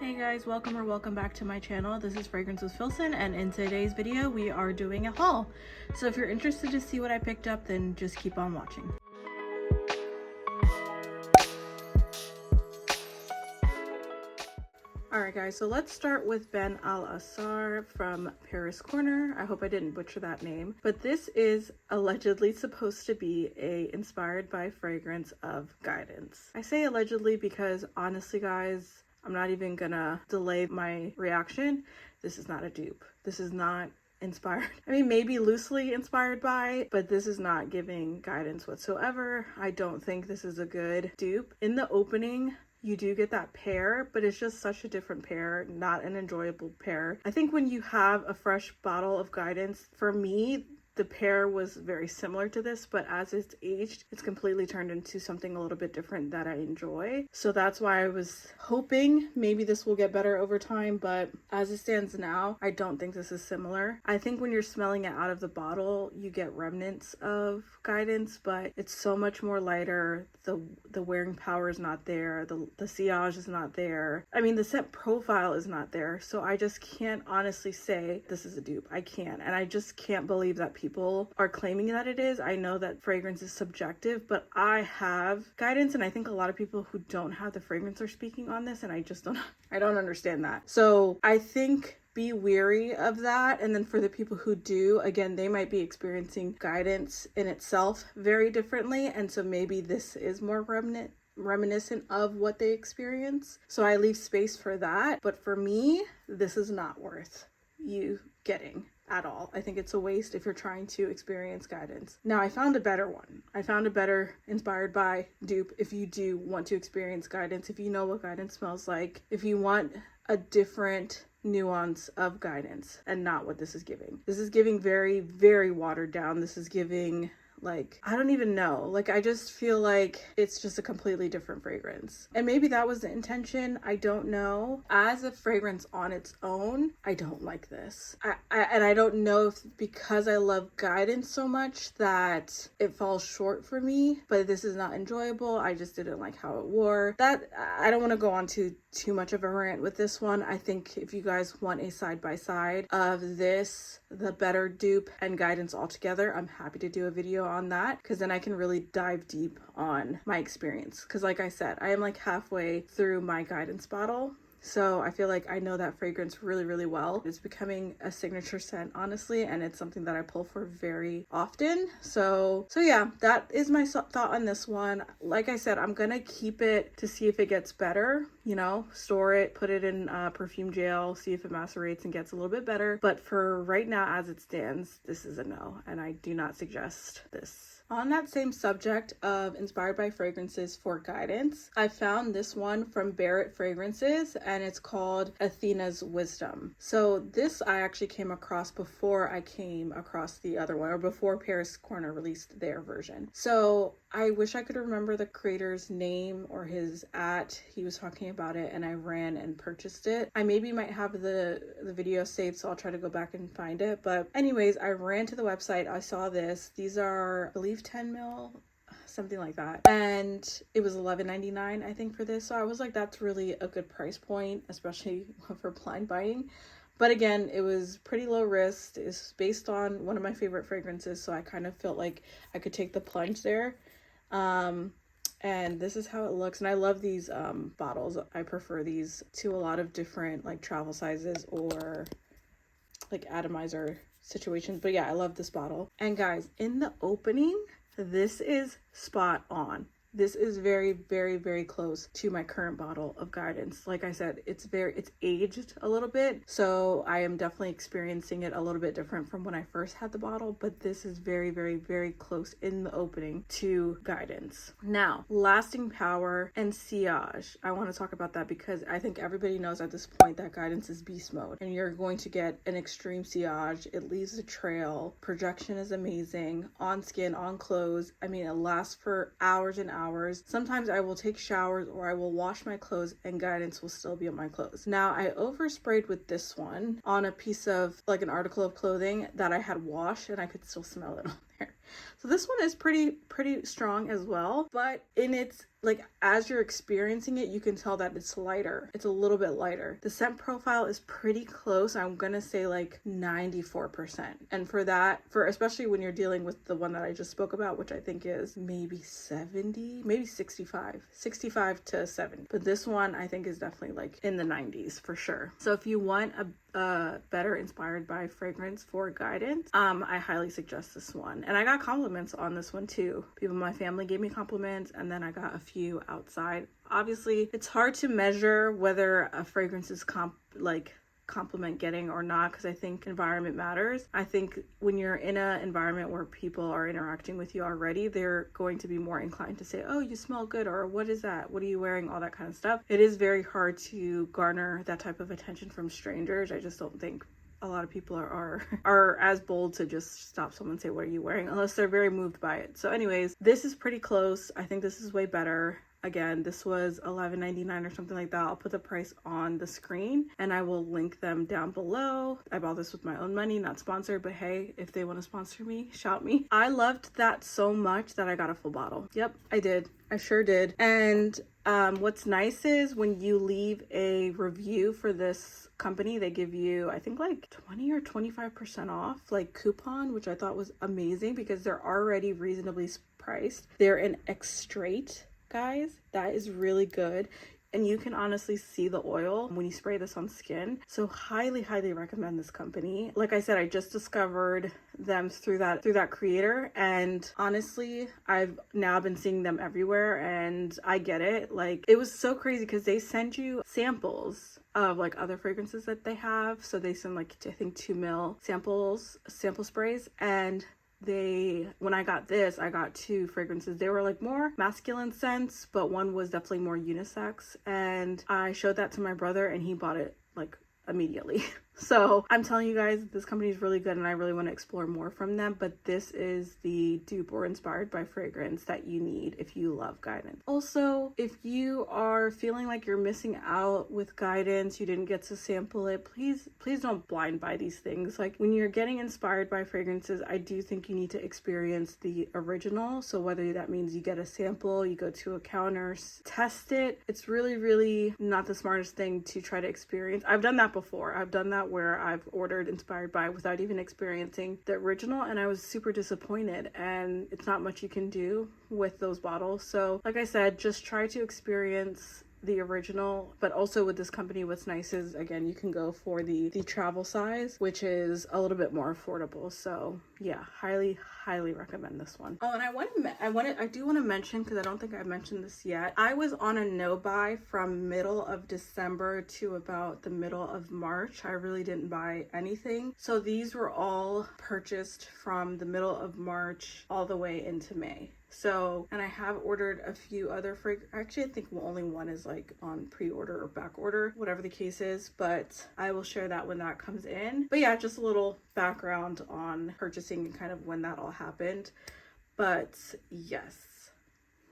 Hey guys, welcome back to my channel. This is Fragrance with Filson, and in today's video we are doing a haul. So if you're interested to see what I picked up, then just keep on watching. Alright guys, so let's start with Ben Al Asrar from Paris Corner. I hope I didn't butcher that name, but this is allegedly supposed to be a inspired by fragrance of guidance. I say allegedly because honestly guys, I'm not even gonna delay my reaction. This is not a dupe. This is not inspired. I mean, maybe loosely inspired by, but this is not giving guidance whatsoever. I don't think this is a good dupe. In the opening, you do get that pear, but it's just such a different pear, not an enjoyable pear. I think when you have a fresh bottle of guidance, for me, the pear was very similar to this, but as it's aged, it's completely turned into something a little bit different that I enjoy. So that's why I was hoping maybe this will get better over time, but as it stands now, I don't think this is similar. I think when you're smelling it out of the bottle, you get remnants of guidance, but it's so much more lighter. The wearing power is not there. The sillage is not there. I mean, the scent profile is not there. So I just can't honestly say this is a dupe. I can't. And I just can't believe that people are claiming that it is. I know that fragrance is subjective, but I have guidance, and I think a lot of people who don't have the fragrance are speaking on this, and I don't understand that. So I think be weary of that. And then for the people who do, again, they might be experiencing guidance in itself very differently, and so maybe this is more reminiscent of what they experience. So I leave space for that. But for me, this is not worth you getting at all. I think it's a waste if you're trying to experience guidance. Now I found a better one. I found a better inspired by dupe if you do want to experience guidance, if you know what guidance smells like, if you want a different nuance of guidance and not what this is giving. This is giving very, very watered down. This is giving like, I don't even know. Like, I just feel like it's just a completely different fragrance. And maybe that was the intention. I don't know. As a fragrance on its own, I don't like this. And I don't know if because I love guidance so much that it falls short for me, but this is not enjoyable. I just didn't like how it wore. That, I don't want to go on to too much of a rant with this one. I think if you guys want a side-by-side of this, the better dupe and guidance all together, I'm happy to do a video on that, because then I can really dive deep on my experience. Because like I said, I am like halfway through my guidance bottle, so I feel like I know that fragrance really, really well. It's becoming a signature scent, honestly, and it's something that I pull for very often. So yeah, that is my thought on this one. Like I said, I'm gonna keep it to see if it gets better, you know, store it, put it in perfume jail, see if it macerates and gets a little bit better. But for right now, as it stands, this is a no, and I do not suggest this. On that same subject of inspired by fragrances for guidance, I found this one from Barrett Fragrances, and it's called Athena's Wisdom. So this I actually came across before I came across the other one, or before Paris Corner released their version. So I wish I could remember the creator's name or his he was talking about it, and I ran and purchased it. I maybe might have the video saved, so I'll try to go back and find it. But anyways, I ran to the website. I saw this. These are, I believe, 10 mil, something like that, and it was $11.99 I think for this. So I was like, that's really a good price point, especially for blind buying. But again, it was pretty low risk. It's based on one of my favorite fragrances, so I kind of felt like I could take the plunge there. And this is how it looks, and I love these bottles. I prefer these to a lot of different like travel sizes or like atomizer situations, but yeah, I love this bottle. And guys, in the opening, this is spot on. This is very, very, very close to my current bottle of guidance. Like I said, it's aged a little bit, so I am definitely experiencing it a little bit different from when I first had the bottle, but this is very, very, very close in the opening to guidance. Now, lasting power and sillage. I want to talk about that because I think everybody knows at this point that guidance is beast mode, and you're going to get an extreme sillage. It leaves a trail. Projection is amazing. On skin, on clothes. I mean, it lasts for hours and hours. Sometimes I will take showers or I will wash my clothes and guidance will still be on my clothes. Now, I oversprayed with this one on a piece of like an article of clothing that I had washed, and I could still smell it on there. So this one is pretty strong as well, but in its, like, as you're experiencing it, you can tell that it's lighter. It's a little bit lighter. The scent profile is pretty close. I'm gonna say like 94%. And for that, for especially when you're dealing with the one that I just spoke about, which I think is maybe 70, maybe 65 to 70. But this one I think is definitely like in the 90s for sure. So if you want a better inspired by fragrance for guidance, I highly suggest this one. And I got compliments on this one too. People in my family gave me compliments, and then I got a few outside. Obviously it's hard to measure whether a fragrance is compliment getting or not, because I think environment matters. I think when you're in an environment where people are interacting with you already, they're going to be more inclined to say, oh, you smell good, or what is that, what are you wearing, all that kind of stuff. It is very hard to garner that type of attention from strangers. I just don't think a lot of people are as bold to just stop someone and say, what are you wearing, unless they're very moved by it. So anyways, this is pretty close. I think this is way better. Again, this was $11.99 or something like that. I'll put the price on the screen and I will link them down below. I bought this with my own money, not sponsored, but hey, if they want to sponsor me, shout me. I loved that so much that I got a full bottle. Yep, I did. I sure did. And what's nice is when you leave a review for this company, they give you, I think, like 20 or 25% off, like coupon, which I thought was amazing because they're already reasonably priced. They're in extrait, guys. That is really good. And you can honestly see the oil when you spray this on skin. So highly recommend this company. Like I said, I just discovered them through that creator, and honestly I've now been seeing them everywhere, and I get it. Like, it was so crazy because they send you samples of like other fragrances that they have. So they send like, I think 2 ml sample sprays, and when I got this, I got 2 fragrances. They were like more masculine scents, but one was definitely more unisex, and I showed that to my brother and he bought it like immediately. So I'm telling you guys, this company is really good and I really want to explore more from them, but this is the dupe or inspired by fragrance that you need if you love guidance. Also, if you are feeling like you're missing out with guidance, you didn't get to sample it, please don't blind buy these things. Like, when you're getting inspired by fragrances, I do think you need to experience the original. So whether that means you get a sample, you go to a counter, test it, it's really not the smartest thing to try to experience. I've done that before. I've done that where I've ordered inspired by without even experiencing the original, and I was super disappointed, and it's not much you can do with those bottles. So like I said, just try to experience the original. But also with this company, what's nice is, again, you can go for the travel size, which is a little bit more affordable. So yeah, highly recommend this one. Oh, and I do want to mention, because I don't think I mentioned this yet, I was on a no buy from middle of December to about the middle of March. I really didn't buy anything. So these were all purchased from the middle of March all the way into May. So, and I have ordered a few other actually I think only one is like on pre-order or back order, whatever the case is, but I will share that when that comes in. But yeah, just a little background on purchasing and kind of when that all happened. But yes,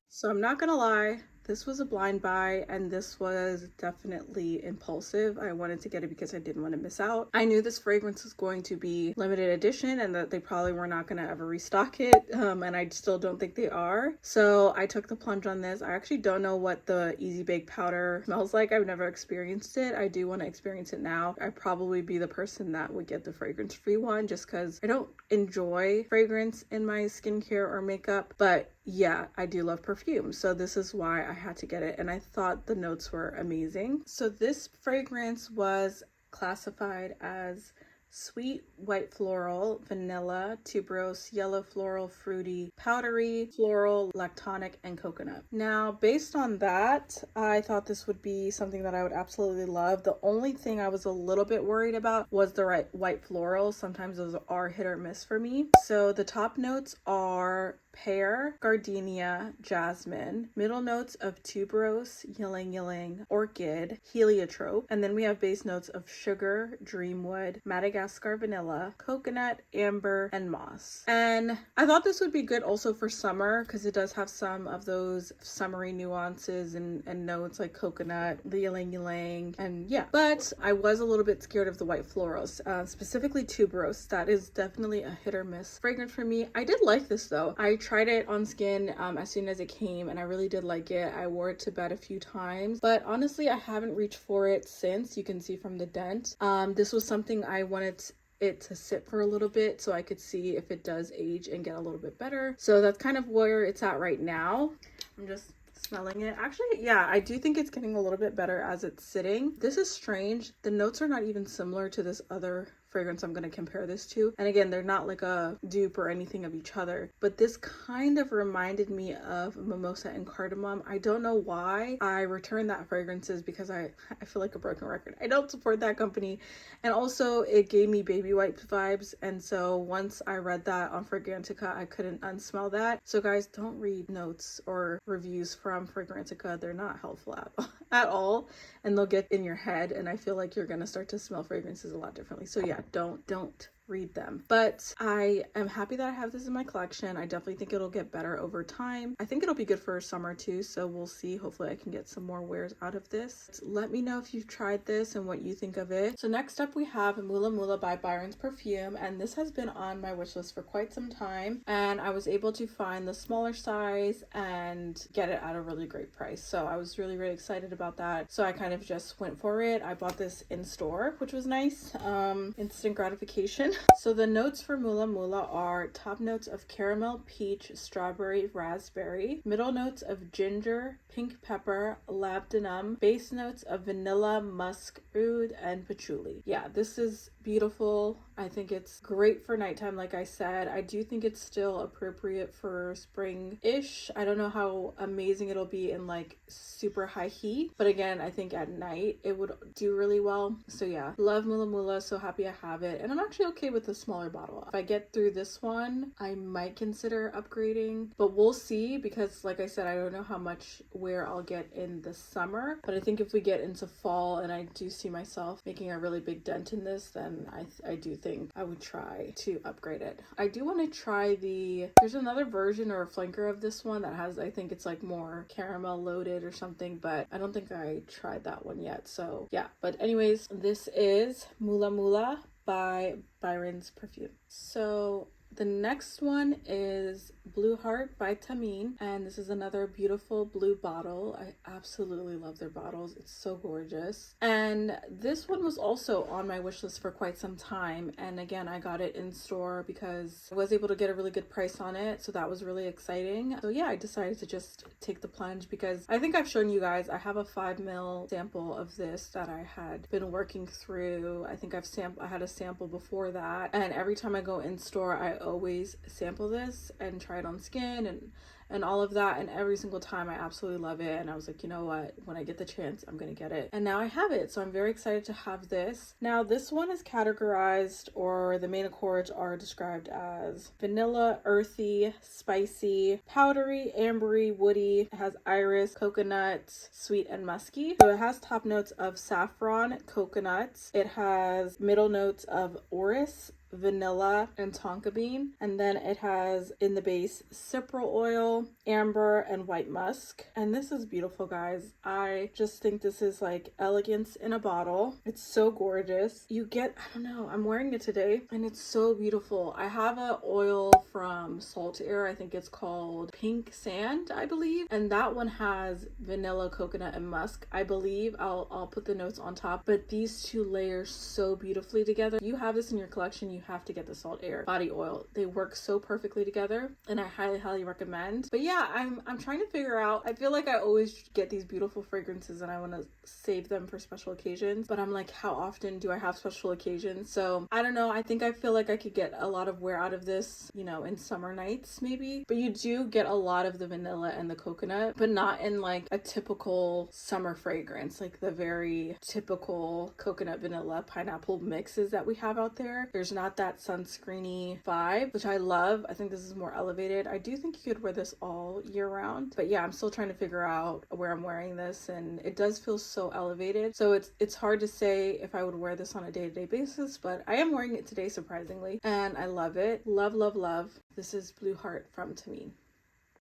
so I'm not gonna lie, this was a blind buy, and this was definitely impulsive. I wanted to get it because I didn't want to miss out. I knew this fragrance was going to be limited edition and that they probably were not going to ever restock it, and I still don't think they are. So I took the plunge on this. I actually don't know what the Easy Bake powder smells like. I've never experienced it. I do want to experience it now. I'd probably be the person that would get the fragrance-free one just because I don't enjoy fragrance in my skincare or makeup, but yeah, I do love perfume, so this is why I had to get it, and I thought the notes were amazing. So this fragrance was classified as sweet white floral, vanilla, tuberose, yellow floral, fruity, powdery, floral, lactonic, and coconut. Now, based on that, I thought this would be something that I would absolutely love. The only thing I was a little bit worried about was the white floral. Sometimes those are hit or miss for me. So the top notes are pear, gardenia, jasmine, middle notes of tuberose, ylang ylang, orchid, heliotrope, and then we have base notes of sugar, dreamwood, Madagascar Madagascar vanilla, coconut, amber, and moss. And I thought this would be good also for summer because it does have some of those summery nuances and notes like coconut, the ylang ylang, and yeah. But I was a little bit scared of the white florals, specifically tuberose. That is definitely a hit or miss fragrance for me. I did like this though. I tried it on skin as soon as it came and I really did like it. I wore it to bed a few times, but honestly I haven't reached for it since. You can see from the dent. This was something I wanted it to sit for a little bit so I could see if it does age and get a little bit better. So that's kind of where it's at right now. I'm just smelling it. Actually, yeah, I do think it's getting a little bit better as it's sitting. This is strange. The notes are not even similar to this other fragrance I'm going to compare this to. And again, they're not like a dupe or anything of each other, but this kind of reminded me of Mimosa and Cardamom. I don't know why I returned that fragrances because I feel like a broken record. I don't support that company. And also it gave me baby wipes vibes. And so once I read that on Fragrantica, I couldn't unsmell that. So guys, don't read notes or reviews from Fragrantica. They're not helpful at all. And they'll get in your head. And I feel like you're going to start to smell fragrances a lot differently. So yeah, don't read them. But I am happy that I have this in my collection. I definitely think it'll get better over time. I think it'll be good for summer too, so we'll see. Hopefully I can get some more wears out of this. Let me know if you've tried this and what you think of it. So next up we have Mula Mula by Byron's Perfume, and this has been on my wish list for quite some time, and I was able to find the smaller size and get it at a really great price. So I was really excited about that. So I kind of just went for it. I bought this in store, which was nice. Instant gratification. So the notes for Mula Mula are top notes of caramel, peach, strawberry, raspberry, middle notes of ginger, pink pepper, labdanum, base notes of vanilla, musk, oud, and patchouli. Yeah, this is beautiful. I think it's great for nighttime. Like I said, I do think it's still appropriate for spring-ish. I don't know how amazing it'll be in like super high heat, but again, I think at night it would do really well. So yeah, love Mula Mula. So happy I have it, and I'm actually okay with the smaller bottle. If I get through this one, I might consider upgrading, but we'll see, because like I said, I don't know how much wear I'll get in the summer, but I think if we get into fall and I do see myself making a really big dent in this, then I do think I would try to upgrade it. I do want to try there's another version or a flanker of this one that has, I think it's like more caramel loaded or something, but I don't think I tried that one yet. So yeah, but anyways, this is Mula Mula by Byron's Perfume. So the next one is Blue Heart by Thameen, and this is another beautiful blue bottle. I absolutely love their bottles. It's so gorgeous. And this one was also on my wish list for quite some time, and again, I got it in store because I was able to get a really good price on it, so that was really exciting. So yeah, I decided to just take the plunge because I think I've shown you guys, I have a 5 ml sample of this that I had been working through. I think I had a sample before that, and every time I go in store, I always sample this and try it on skin and all of that, and every single time I absolutely love it. And I was like, you know what, when I get the chance, I'm gonna get it, and now I have it. So I'm very excited to have this. Now this one is categorized, or the main accords are described as vanilla, earthy, spicy, powdery, ambery, woody. It has iris, coconut, sweet, and musky. So it has top notes of saffron, coconuts. It has middle notes of orris, vanilla, and tonka bean, and then it has in the base cypriol oil, amber, and white musk. And this is beautiful, guys. I just think this is like elegance in a bottle. It's so gorgeous. You get, I don't know, I'm wearing it today and it's so beautiful. I have an oil from Salt Air, I think it's called Pink Sand, I believe, and that one has vanilla, coconut, and musk. I believe I'll put the notes on top, but these two layers so beautifully together. You have this in your collection, you have to get the Salt Air body oil. They work so perfectly together, and I highly recommend. But yeah, I'm trying to figure out, I feel like I always get these beautiful fragrances and I want to save them for special occasions, but I'm like, how often do I have special occasions? So I don't know. I think I feel like I could get a lot of wear out of this, you know, in summer nights maybe, but you do get a lot of the vanilla and the coconut, but not in like a typical summer fragrance, like the very typical coconut, vanilla, pineapple mixes that we have out there. There's not got that sunscreeny vibe, which I love. I think this is more elevated. I do think you could wear this all year round, but yeah, I'm still trying to figure out where I'm wearing this, and it does feel so elevated. So it's hard to say if I would wear this on a day-to-day basis, but I am wearing it today surprisingly, and I love it. Love, love, love. This is Blue Heart from Thameen.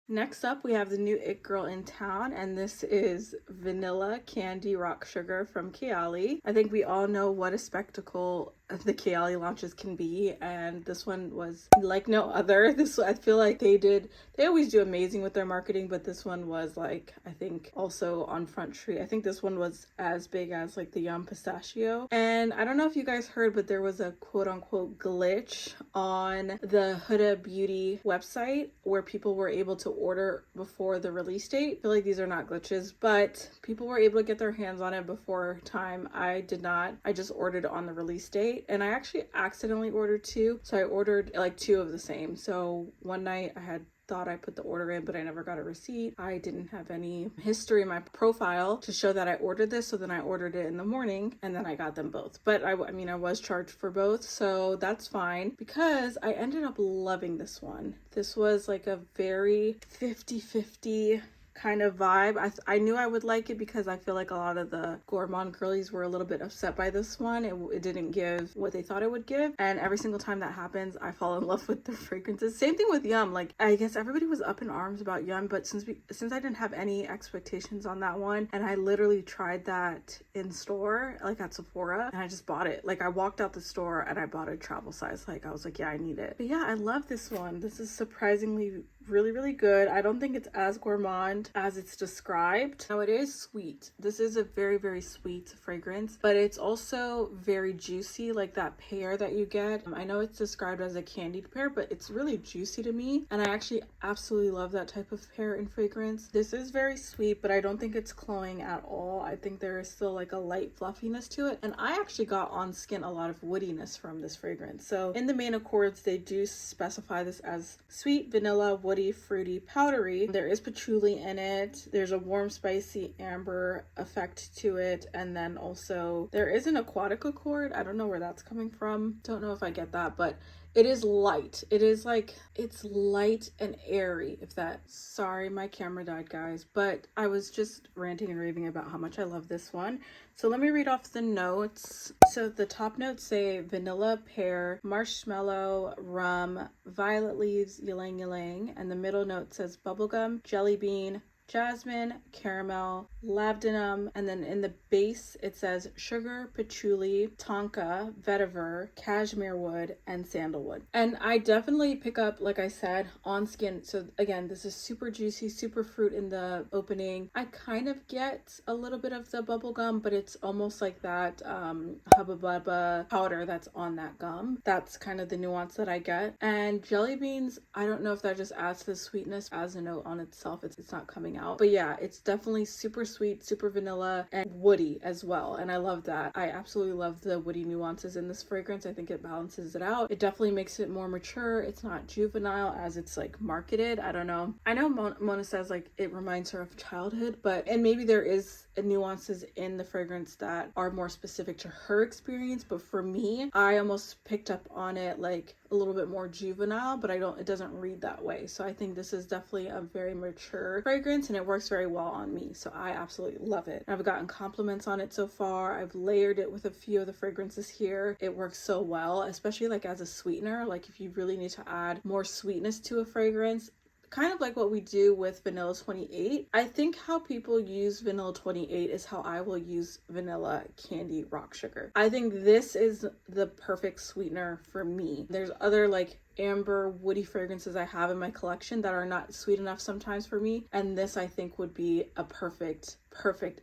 Next up, we have the new it girl in town, and this is Vanilla Candy Rock Sugar from Kayali. I think we all know what a spectacle the Kayali launches can be, and this one was like no other. I feel like they always do amazing with their marketing, but this one was like, I think also on Front Street. I think this one was as big as like the Yum Pistachio. And I don't know if you guys heard, but there was a quote unquote glitch on the Huda Beauty website where people were able to order before the release date. I feel like these are not glitches, but people were able to get their hands on it before time. I did not. I just ordered on the release date, and I actually accidentally ordered two. So I ordered like two of the same. So one night I had thought I put the order in, but I never got a receipt. I didn't have any history in my profile to show that I ordered this, so then I ordered it in the morning and then I got them both. But I mean, I was charged for both, so that's fine because I ended up loving this one. This was like a very 50-50 kind of vibe. I knew I would like it because I feel like a lot of the gourmand girlies were a little bit upset by this one. It didn't give what they thought it would give, and every single time that happens I fall in love with the fragrances. Same thing with Yum. Like, I guess everybody was up in arms about Yum, but since I didn't have any expectations on that one, and I literally tried that in store, like at Sephora, and I just bought it. Like, I walked out the store and I bought a travel size. Like, I was like, yeah, I need it. But yeah, I love this one. This is surprisingly really, really good. I don't think it's as gourmand as it's described. Now, it is sweet. This is a very, very sweet fragrance, but it's also very juicy, like that pear that you get. I know it's described as a candied pear, but it's really juicy to me, and I actually absolutely love that type of pear in fragrance. This is very sweet, but I don't think it's cloying at all. I think there is still like a light fluffiness to it, and I actually got on skin a lot of woodiness from this fragrance. So in the main accords, they do specify this as sweet, vanilla, woody, fruity, powdery. There is patchouli in it. There's a warm, spicy amber effect to it, and then also there is an aquatic accord. I don't know where that's coming from. Don't know if I get that, but it is light. It is like, it's light and airy. Sorry, my camera died, guys, but I was just ranting and raving about how much I love this one. So let me read off the notes. So the top notes say vanilla, pear, marshmallow, rum, violet leaves, ylang ylang, and the middle note says bubblegum, jelly bean, jasmine, caramel, labdanum, and then in the base it says sugar, patchouli, tonka, vetiver, cashmere wood, and sandalwood. And I definitely pick up, like I said, on skin. So again, this is super juicy, super fruit in the opening. I kind of get a little bit of the bubble gum, but it's almost like that Hubba Bubba powder that's on that gum. That's kind of the nuance that I get. And jelly beans, I don't know if that just adds to the sweetness as a note on itself. It's not coming out, but yeah, it's definitely super sweet, super vanilla, and woody as well, and I love that. I absolutely love the woody nuances in this fragrance. I think it balances it out. It definitely makes it more mature. It's not juvenile as it's like marketed. I don't know. I know Mona says like it reminds her of childhood, and maybe there is nuances in the fragrance that are more specific to her experience, but for me, I almost picked up on it like a little bit more juvenile, but it doesn't read that way. So I think this is definitely a very mature fragrance, and it works very well on me. So I absolutely love it. I've gotten compliments on it so far. I've layered it with a few of the fragrances here. It works so well, especially like as a sweetener. Like if you really need to add more sweetness to a fragrance, kind of like what we do with Vanilla 28. I think how people use Vanilla 28 is how I will use Vanilla Candy Rock Sugar. I think this is the perfect sweetener for me. There's other like amber woody fragrances I have in my collection that are not sweet enough sometimes for me, and this I think would be a perfect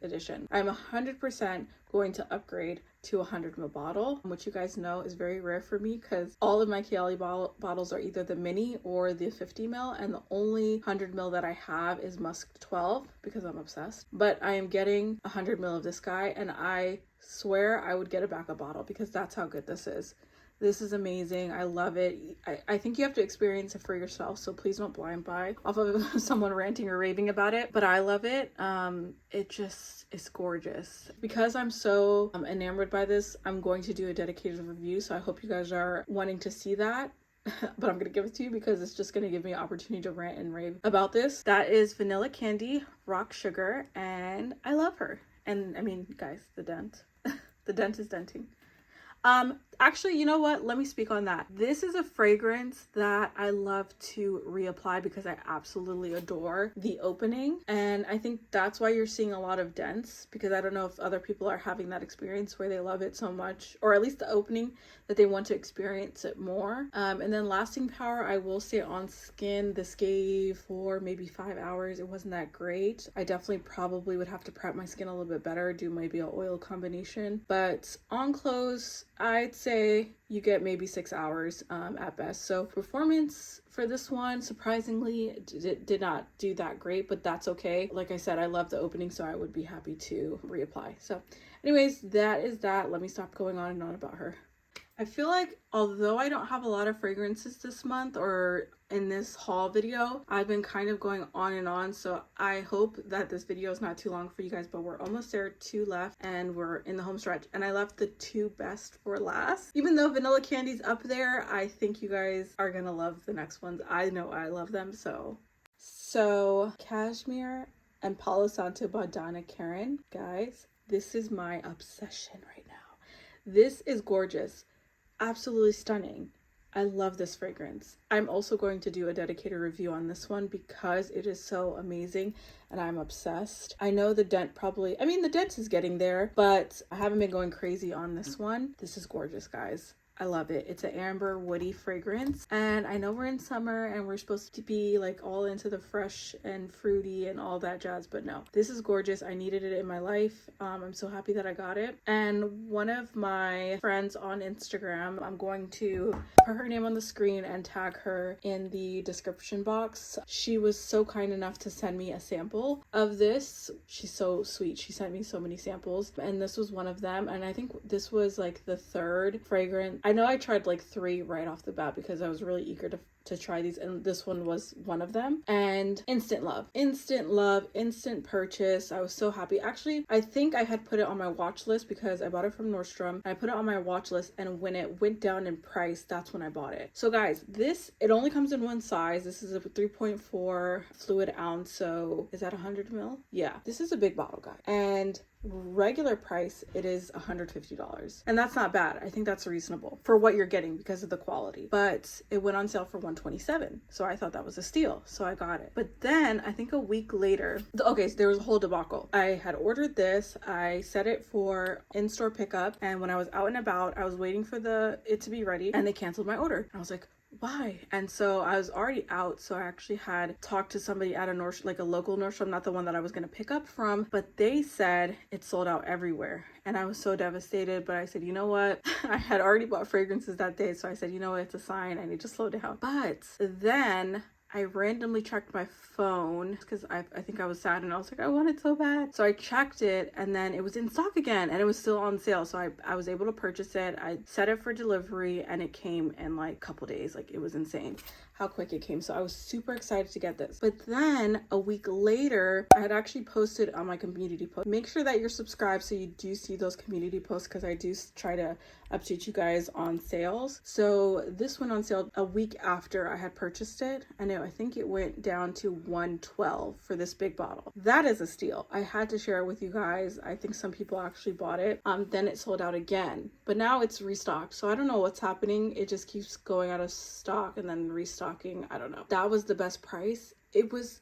addition. I'm 100% going to upgrade to a 100 ml bottle, which you guys know is very rare for me because all of my Kayali bottles are either the mini or the 50 ml, and the only 100 ml that I have is Musk 12 because I'm obsessed. But I am getting 100 ml of this guy, and I swear I would get a backup bottle because that's how good this is. This is amazing. I love it. I think you have to experience it for yourself, so please don't blind buy off of someone ranting or raving about it. But I love it. It just is gorgeous. Because I'm so enamored by this, I'm going to do a dedicated review, so I hope you guys are wanting to see that. But I'm gonna give it to you because it's just gonna give me an opportunity to rant and rave about this. That is Vanilla Candy Rock Sugar, and I love her. And I mean, guys, the dent. The dent is denting. Actually, you know what? Let me speak on that. This is a fragrance that I love to reapply because I absolutely adore the opening. And I think that's why you're seeing a lot of dents, because I don't know if other people are having that experience where they love it so much, or at least the opening, that they want to experience it more. And then lasting power, I will say on skin, this gave for maybe 5 hours. It wasn't that great. I definitely probably would have to prep my skin a little bit better, do maybe an oil combination. But on close, I'd say you get maybe 6 hours at best. So performance for this one, surprisingly, did not do that great, but that's okay. Like I said, I love the opening, so I would be happy to reapply. So anyways, that is that. Let me stop going on and on about her. I feel like although I don't have a lot of fragrances this month or in this haul video, I've been kind of going on and on, so I hope that this video is not too long for you guys, but we're almost there, 2 left, and we're in the home stretch, and I left the 2 best for last. Even though Vanilla Candy's up there, I think you guys are gonna love the next ones. I know I love them. So Cashmere and Palo Santo by Donna. Guys, this is my obsession right now. This is gorgeous. Absolutely stunning. I love this fragrance. I'm also going to do a dedicated review on this one because it is so amazing and I'm obsessed. I know the dent the dent is getting there, but I haven't been going crazy on this one. This is gorgeous, guys. I love it. It's an amber woody fragrance, and I know we're in summer and we're supposed to be like all into the fresh and fruity and all that jazz, but no, this is gorgeous. I needed it in my life. I'm so happy that I got it. And one of my friends on Instagram, I'm going to put her name on the screen and tag her in the description box. She was so kind enough to send me a sample of this. She's so sweet. She sent me so many samples, and this was one of them. And I think this was like the 3rd fragrance. I know I tried like 3 right off the bat because I was really eager to try these, and this one was one of them. And instant love, instant purchase. I was so happy. Actually, I think I had put it on my watch list because I bought it from Nordstrom. I put it on my watch list, and when it went down in price, that's when I bought it. So guys, it only comes in one size. This is a 3.4 fluid ounce, so is that 100 ml? Yeah, this is a big bottle, guys. And regular price, it is $150, and that's not bad. I think that's reasonable for what you're getting because of the quality. But it went on sale for $127, so I thought that was a steal, so I got it. But then I think a week later, okay, so there was a whole debacle. I had ordered this, I set it for in-store pickup, and when I was out and about, I was waiting for it to be ready, and they canceled my order. And I was like, why? And so I was already out, so I actually had talked to somebody at a local Nordstrom, not the one that I was going to pick up from, but they said it sold out everywhere. And I was so devastated, but I said, you know what? I had already bought fragrances that day, so I said, you know what? It's a sign. I need to slow down. But then I randomly checked my phone because I think I was sad and I was like, I want it so bad. So I checked it, and then it was in stock again and it was still on sale. So I was able to purchase it. I set it for delivery and it came in like a couple days. Like, it was insane how quick it came. So I was super excited to get this. But then a week later, I had actually posted on my community post. Make sure that you're subscribed so you do see those community posts, because I do try to update you guys on sales. So this went on sale a week after I had purchased it, and I think it went down to $112 for this big bottle. That is a steal. I had to share it with you guys. I think some people actually bought it. Then it sold out again, but now it's restocked. So I don't know what's happening. It just keeps going out of stock and then restocking. I don't know. That was the best price. It was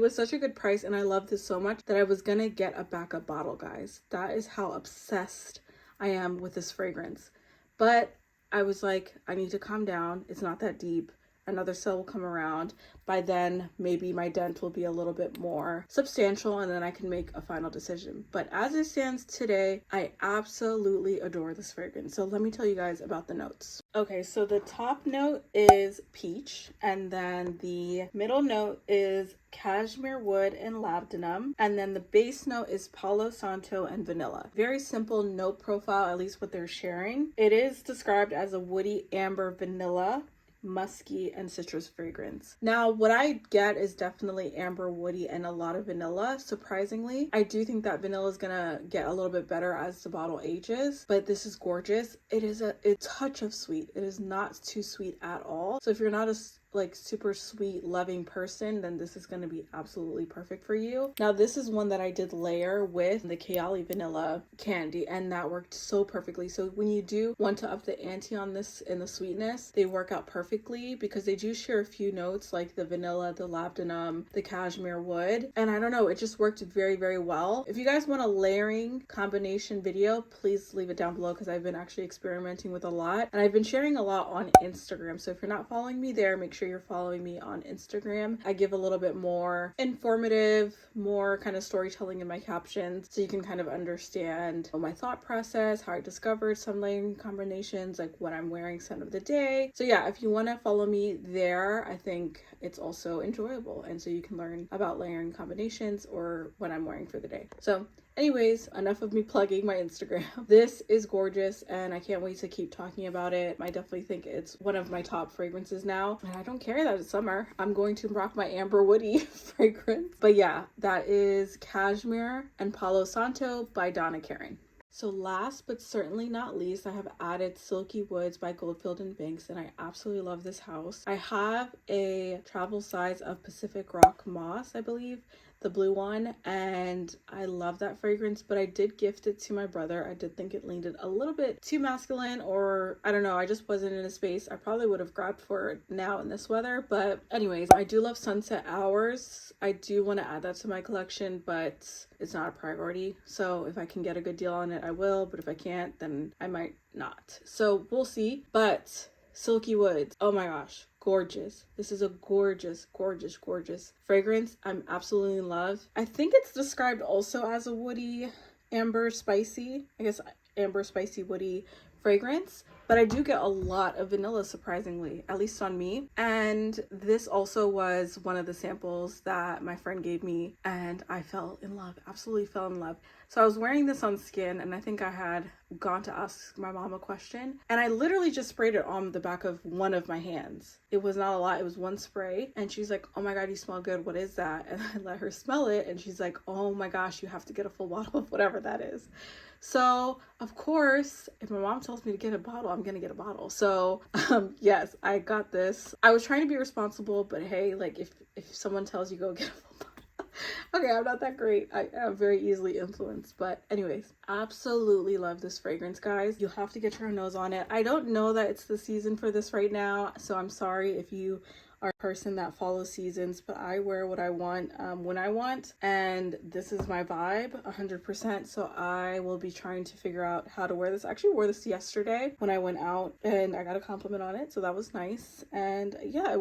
such a good price, and I love this so much that I was gonna get a backup bottle, guys. That is how obsessed I am with this fragrance. But I was like, I need to calm down. It's not that deep. another sale will come around. By then, maybe my dent will be a little bit more substantial, and then I can make a final decision. But as it stands today, I absolutely adore this fragrance. So let me tell you guys about the notes. Okay, so the top note is peach, and then the middle note is cashmere wood and labdanum, and then the base note is Palo, Santo, and vanilla. Very simple note profile, at least what they're sharing. It is described as a woody amber vanilla, musky, and citrus fragrance. Now, what I get is definitely amber, woody, and a lot of vanilla. Surprisingly, I do think that vanilla is gonna get a little bit better as the bottle ages, but this is gorgeous. It is a touch of sweet. It is not too sweet at all. So if you're not a super sweet loving person, then this is going to be absolutely perfect for you. Now, this is one that I did layer with the Kayali vanilla candy, and that worked so perfectly. So when you do want to up the ante on this in the sweetness, they work out perfectly because they do share a few notes like the vanilla, the labdanum, the cashmere wood, and I don't know, it just worked very, very well. If you guys want a layering combination video, please leave it down below because I've been actually experimenting with a lot, and I've been sharing a lot on Instagram. So if you're not following me there, make sure you're following me on Instagram. I give a little bit more informative, more kind of storytelling in my captions, so you can kind of understand my thought process, how I discovered some layering combinations, like what I'm wearing scent of the day. So yeah, if you want to follow me there, I think it's also enjoyable, and so you can learn about layering combinations or what I'm wearing for the day. So anyways, enough of me plugging my Instagram. This is gorgeous, and I can't wait to keep talking about it. I definitely think it's one of my top fragrances now, and I don't care that it's summer. I'm going to rock my amber woody fragrance. But yeah, that is Cashmere and Palo Santo by Donna. So last but certainly not least, I have added Silky Woods by Goldfield and Banks, and I absolutely love this house. I have a travel size of Pacific Rock Moss, I believe, the blue one, and I love that fragrance, but I did gift it to my brother. I did think it leaned a little bit too masculine, or I don't know, I just wasn't in a space. I probably would have grabbed for it now in this weather, but anyways, I do love Sunset Hours. I do want to add that to my collection, but it's not a priority. So if I can get a good deal on it, I will, but if I can't, then I might not. So we'll see. But Silky Woods, oh my gosh, gorgeous. This is a gorgeous, gorgeous, gorgeous fragrance. I'm absolutely in love. I think it's described also as a woody, amber, spicy, I guess amber, spicy, woody fragrance, but I do get a lot of vanilla, surprisingly, at least on me. And this also was one of the samples that my friend gave me, and I fell in love, absolutely fell in love. So I was wearing this on skin, and I think I had gone to ask my mom a question, and I literally just sprayed it on the back of one of my hands. It was not a lot, it was one spray, and she's like, oh my god, you smell good, what is that? And I let her smell it, and she's like, oh my gosh, you have to get a full bottle of whatever that is. So of course, if my mom tells me to get a bottle, I'm gonna get a bottle. So yes, I got this. I was trying to be responsible, but hey, like if someone tells you go get a full bottle, okay, I'm not that great. I am very easily influenced, but anyways, absolutely love this fragrance, guys. You'll have to get your nose on it. I don't know that it's the season for this right now, so I'm sorry if you are a person that follows seasons, but I wear what I want when I want, and this is my vibe 100%. So I will be trying to figure out how to wear this. I actually wore this yesterday when I went out, and I got a compliment on it, so that was nice. And yeah,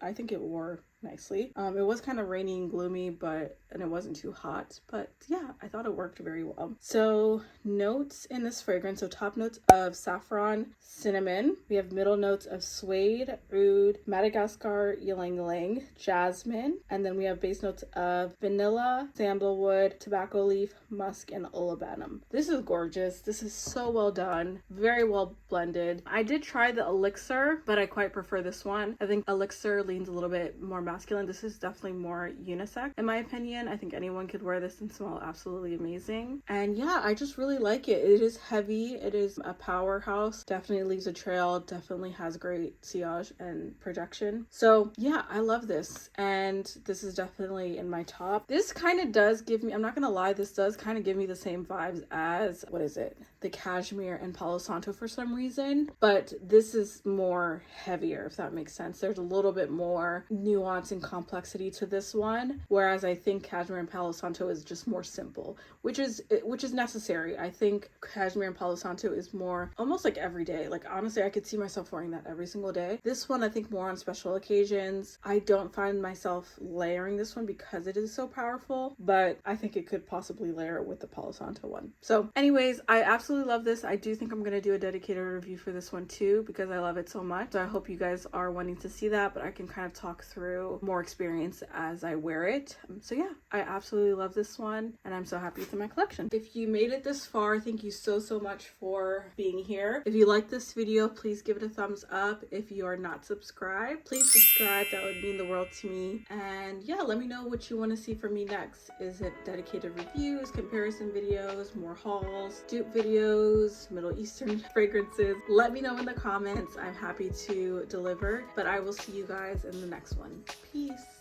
I think it wore nicely. It was kind of rainy and gloomy, and it wasn't too hot, but yeah, I thought it worked very well. So notes in this fragrance, so top notes of saffron, cinnamon. We have middle notes of suede, oud, Madagascar, ylang ylang, jasmine, and then we have base notes of vanilla, sandalwood, tobacco leaf, musk, and olibanum. This is gorgeous. This is so well done, very well blended. I did try the elixir, but I quite prefer this one. I think elixir leans a little bit more masculine. This is definitely more unisex in my opinion. I think anyone could wear this and smell absolutely amazing. And yeah, I just really like it. It is heavy. It is a powerhouse. Definitely leaves a trail. Definitely has great sillage and projection. So yeah, I love this. And this is definitely in my top. This kind of does give me, I'm not gonna lie, this does kind of give me the same vibes as, what is it? the Cashmere and Palo Santo for some reason, but this is more heavier, if that makes sense. There's a little bit more nuance and complexity to this one, whereas I think Cashmere and Palo Santo is just more simple, which is necessary. I think Cashmere and Palo Santo is more almost like every day. Like honestly, I could see myself wearing that every single day. This one I think more on special occasions. I don't find myself layering this one because it is so powerful, but I think it could possibly layer it with the Palo Santo one. So anyways, I absolutely love this. I do think I'm going to do a dedicated review for this one too because I love it so much. So I hope you guys are wanting to see that, but I can kind of talk through more experience as I wear it. So yeah, I absolutely love this one and I'm so happy it's in my collection. If you made it this far, thank you so much for being here. If you like this video, please give it a thumbs up. If you are not subscribed, please subscribe. That would mean the world to me. And yeah, let me know what you want to see from me next. Is it dedicated reviews, comparison videos, more hauls, dupe videos, Middle Eastern fragrances? Let me know in the comments. I'm happy to deliver, but I will see you guys in the next one. Peace.